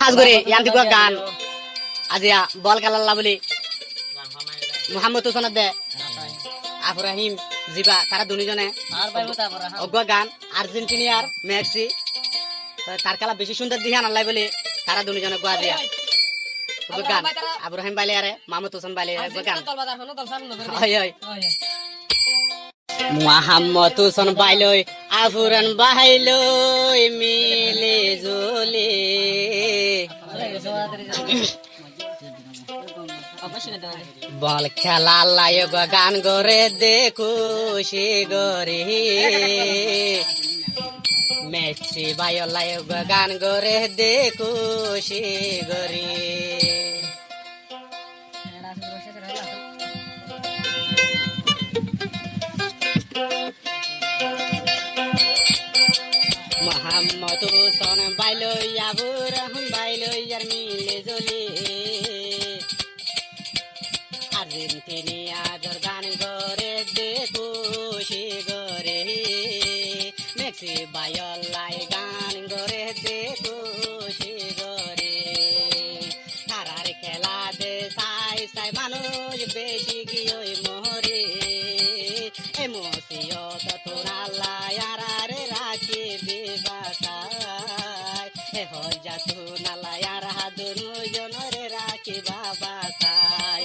হাজ করে ইয়ান্তি গো গান আজিয়া বল কালাল্লা বলি মোহাম্মদ হোসেন দে আব্রাহিম জিবা তারা দুজনে অজ্ঞ গান আর্জেন্টিনিয়ার মেক্সি তার খেলা বেশি সুন্দর দিহান আল্লাহ বলি তারা দুজনে গোয়া দিয়া গান আব্রাহিম বাইলে আরে মোহাম্মদ হোসেন বাইলে গান মোহাম্মদ হোসেন বাইলই আফুরান বাহাইলই মিলে জলে বল খেলা লাই গান গরে দেখো সে গরে মেক্সি বায়লাই গান গরে দেখো সে গরে মোহাম্মদ হোসেন বাইলই আবুরাহম বাইলই আর মিলে জলে আর্জেন্টিনিয়া জোর গান গরে দেখো সে গরে মেক্সি বায়লাই গান গরে দেখো সে গরে তারার খেলা দে সাই সাই মানুষ বেশি গিয়ে মোহরে এমসিয়ত তোরা লায়ারে রাখি বিবাসায় এ হজা তু নালায়ার হাদুনু জনরে রাখি বাবা সাই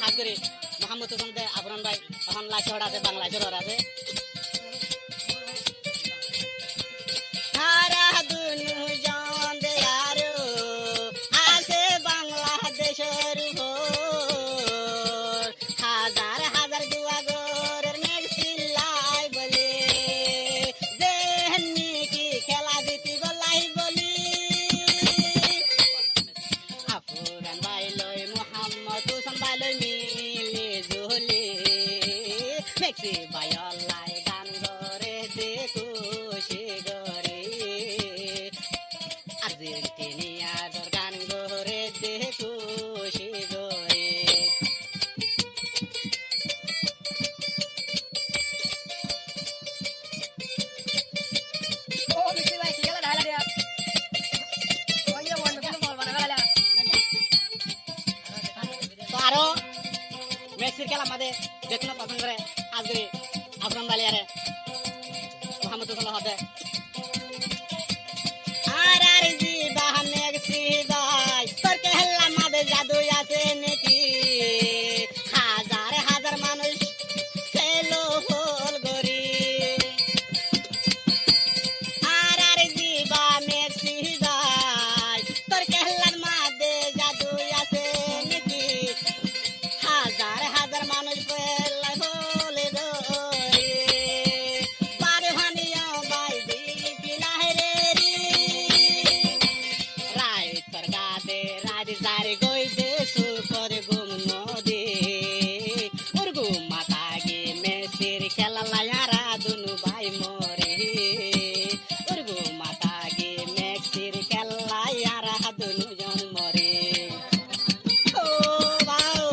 হাজ করে মোহাম্মদ হোসেন দে আবরান ভাই তখন লাইসর আছে বাংলা জোর আছে সারা দুনু জন দে আরো আছে বাংলাদেশের ভোর হাজার হাজার দুয়াগরের মেক্সি লাই বলে দেহনি কি খেলা দিতি বলাই বলি আফুরান বাইলই মোহাম্মদ হোসেন বাইলই মিলে জলে মেক্সি বায়লাই গান গরে দেখো সে গরে আর্জেন্টিনিয়া জোর গান গরে দেখো সে গরে তো আরো মেক্সির খেলা আমাদের দেখুন পছন্দ করে আজ করে আফরান বালিয়ারে মোহাম্মদ হোসেন হবে আর আর জি বাহ মেক্সি ভাই তোর খেলা আমাদের জাদু আছে নাকি হাজার হাজার মানুষ খেলো হল গরি আর আর জি বাহ মেক্সি ভাই তোর খেলার মাঝে জাদু আছে নাকি হাজার হাজার মানুষ পেলাই বলে ধরে পারভানিয়া বাই দিপিলাই রে রাই তোর গাদে রাজ জারে গই দে সুপর গুম নদে ওর গুম মাতা গে মেসির খেলা লায়ারা দুনু ভাই মরে ওর গুম মাতা গে মেক্সির খেলা লায়ারা দুনু জন মরে ও বাও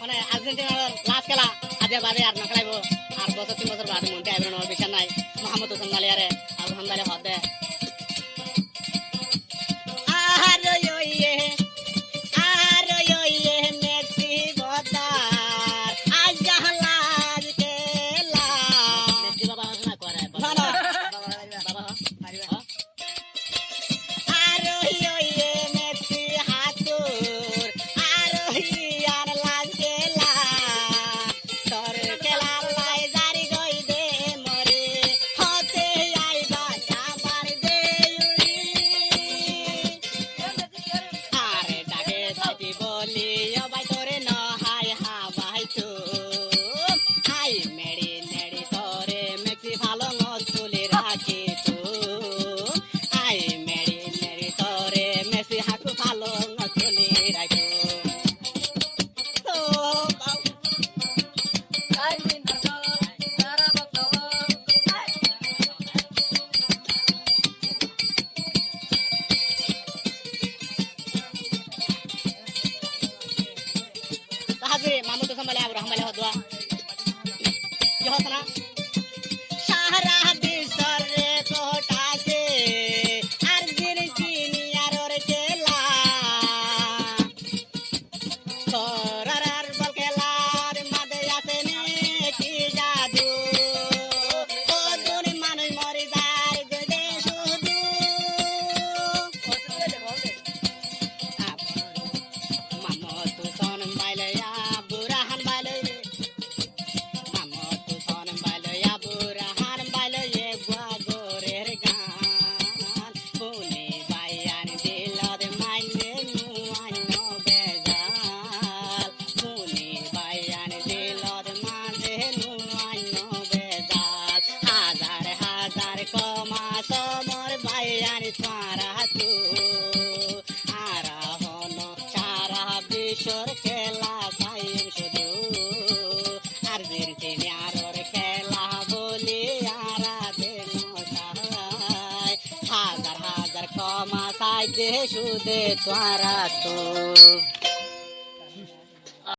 মানে আর্জেন্টিনার লাস্ট খেলা আজকে বাদে আর না খেলাইব আর বছর 3 বছর বাদে মনতে আইবেন আমার বিশ্বাস নাই মোহাম্মদ হোসেন বালিয়ারে আব্রাহাম বালিয়া হদে আর ইয়ে মেক্সি বদার আজ জাহালাজ খেলা মেক্সি বাবা না করে বাবা বাবা পারিবা আর ইয়ে মেক্সি হাতুর আর ইয়ার লাজ খেলা তোর খেলার লাই জারি গই দে মরে হতে আইবা আজি মামুতো সম্বলে আবু রহমালে হদুয়া কি হস না সাহারা বিসরে কোটাছে আর্জেন্টিনিয়ার ওরে খেলা সরার বল খেলার মাঝে আছে কি জাদু ও দুনি মানুষ মরে যায় দে শুধু মামতো সন বাইলে আবু রাহান বাইলে মামতো সন বাইলে আবু রাহান বাইলে এ গোরের গান ফুলে বাইয়ান দিলদ মাইনে নুয়ানো বেজাল ফুলে বাইয়ান দিলদ মাঝে নুয়ানো বেজাল হাজার হাজার কমা সমর বাইয়ান সারা তু আরা হন সারা বিশ্বর খেলা সাইম শুধু আর্জেন্টিনার খেলা বলি আরা দেন হাজার হাজার কমা সাই দে সুদে তারা তো